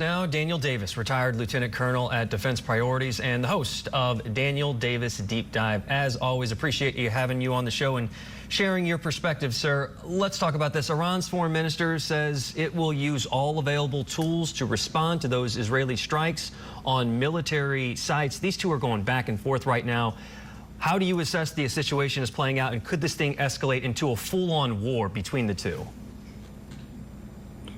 Now, Daniel Davis, retired lieutenant colonel at Defense Priorities and the host of Daniel Davis Deep Dive. As always, appreciate you having you on the show and sharing your perspective, sir. Let's talk about this. Iran's foreign minister says it will use all available tools to respond to those Israeli strikes on military sites. These two are going back and forth right now. How do you assess the situation is playing out, and could this thing escalate into a full-on war between the two?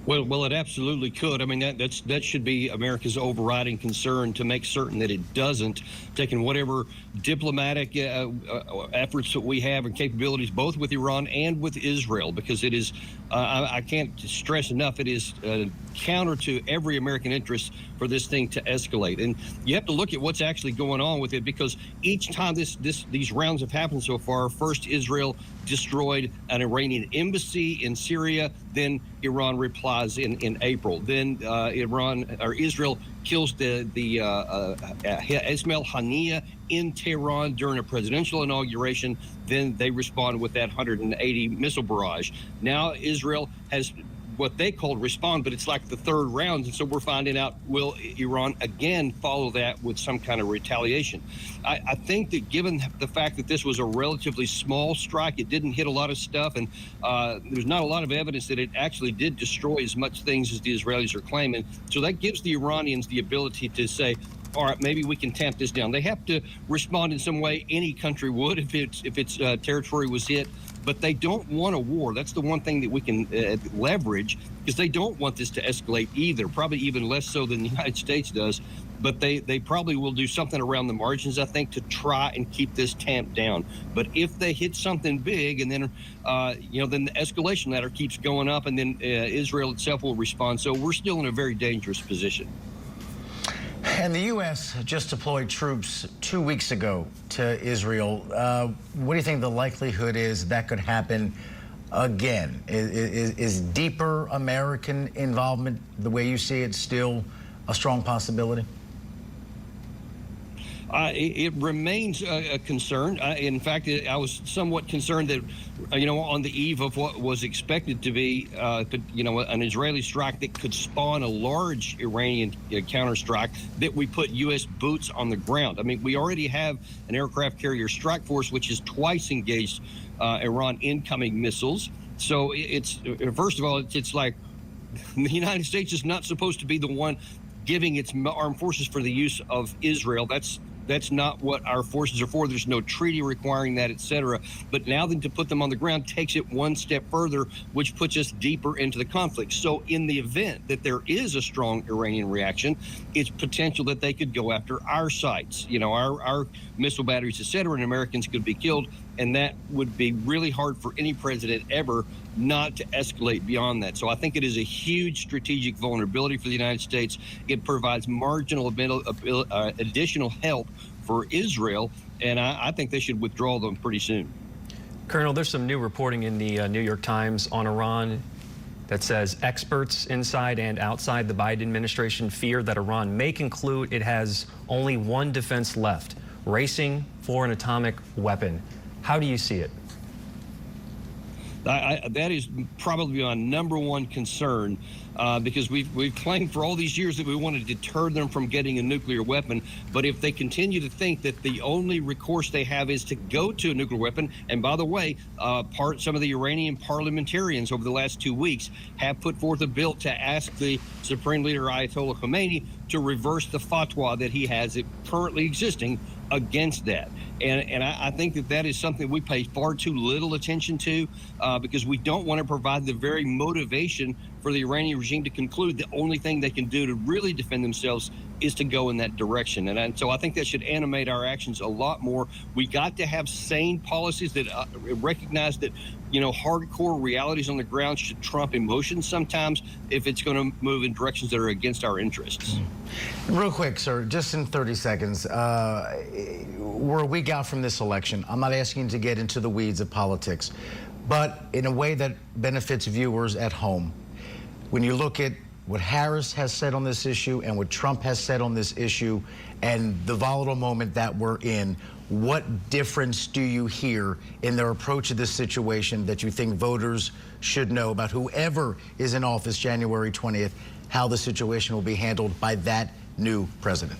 Well, it absolutely could. I mean, that should be America's overriding concern, to make certain that it doesn't, taking whatever diplomatic efforts that we have and capabilities, both with Iran and with Israel, because it is, I can't stress enough, it is counter to every American interest for this thing to escalate. And you have to look at what's actually going on with it, because each time these rounds have happened so far, first Israel destroyed an Iranian embassy in Syria, then Iran replies in April. Then Israel kills the Ismail Haniyeh in Tehran during a presidential inauguration. Then they respond with that 180 missile barrage. Now Israel has what they called respond, but it's like the third round, and so we're finding out, will Iran again follow that with some kind of retaliation? I think that given the fact that this was a relatively small strike, it didn't hit a lot of stuff, and there's not a lot of evidence that it actually did destroy as much things as the Israelis are claiming. So that gives the Iranians the ability to say, all right, maybe we can tamp this down. They have to respond in some way. Any country would if its territory was hit, but they don't want a war. That's the one thing that we can leverage, because they don't want this to escalate either, probably even less so than the United States does. But they probably will do something around the margins, I think, to try and keep this tamped down. But if they hit something big, and then then the escalation ladder keeps going up, and then Israel itself will respond. So we're still in a very dangerous position. And the U.S. just deployed troops 2 weeks ago to Israel. What do you think the likelihood is that could happen again? Is deeper American involvement, the way you see it, still a strong possibility? It remains a concern. In fact, I was somewhat concerned that, on the eve of what was expected to be, an Israeli strike that could spawn a large Iranian counterstrike, that we put U.S. boots on the ground. I mean, we already have an aircraft carrier strike force, which has twice engaged Iran incoming missiles. So it's, first of all, it's like the United States is not supposed to be the one giving its armed forces for the use of Israel. That's not what our forces are for. There's no treaty requiring that, etc. But now then to put them on the ground takes it one step further, which puts us deeper into the conflict. So in the event that there is a strong Iranian reaction, it's potential that they could go after our sites, our missile batteries, etc., and Americans could be killed. And that would be really hard for any president ever not to escalate beyond that. So I think it is a huge strategic vulnerability for the United States. It provides marginal additional help for Israel, and I think they should withdraw them pretty soon. Colonel, there's some new reporting in the New York Times on Iran that says experts inside and outside the Biden administration fear that Iran may conclude it has only one defense left, racing for an atomic weapon. How do you see it? That is probably my number one concern, because we've claimed for all these years that we want to deter them from getting a nuclear weapon. But if they continue to think that the only recourse they have is to go to a nuclear weapon, and by the way, some of the Iranian parliamentarians over the last 2 weeks have put forth a bill to ask the Supreme Leader Ayatollah Khomeini to reverse the fatwa that he has currently existing against that. And I think that is something we pay far too little attention to, because we don't want to provide the very motivation for the Iranian regime to conclude the only thing they can do to really defend themselves is to go in that direction. And so I think that should animate our actions a lot more. We got to have sane policies that recognize that, hardcore realities on the ground should trump emotions sometimes if it's going to move in directions that are against our interests. Real quick, sir, just in 30 seconds, we're a week out from this election. I'm not asking you to get into the weeds of politics, but in a way that benefits viewers at home. When you look at what Harris has said on this issue and what Trump has said on this issue and the volatile moment that we're in, what difference do you hear in their approach to this situation that you think voters should know about whoever is in office January 20th? how the situation will be handled by that new president?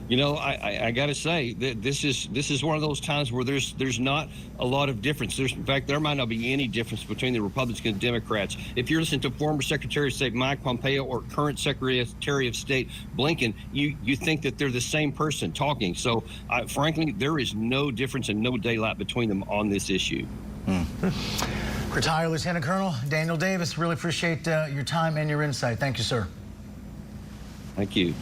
You know, I got to say that this is one of those times where there's not a lot of difference. In fact, there might not be any difference between the Republicans and Democrats. If you're listening to former Secretary of State Mike Pompeo or current Secretary of State Blinken, you think that they're the same person talking. So, frankly, there is no difference and no daylight between them on this issue. Retired Lieutenant Colonel Daniel Davis, really appreciate your time and your insight. Thank you, sir. Thank you.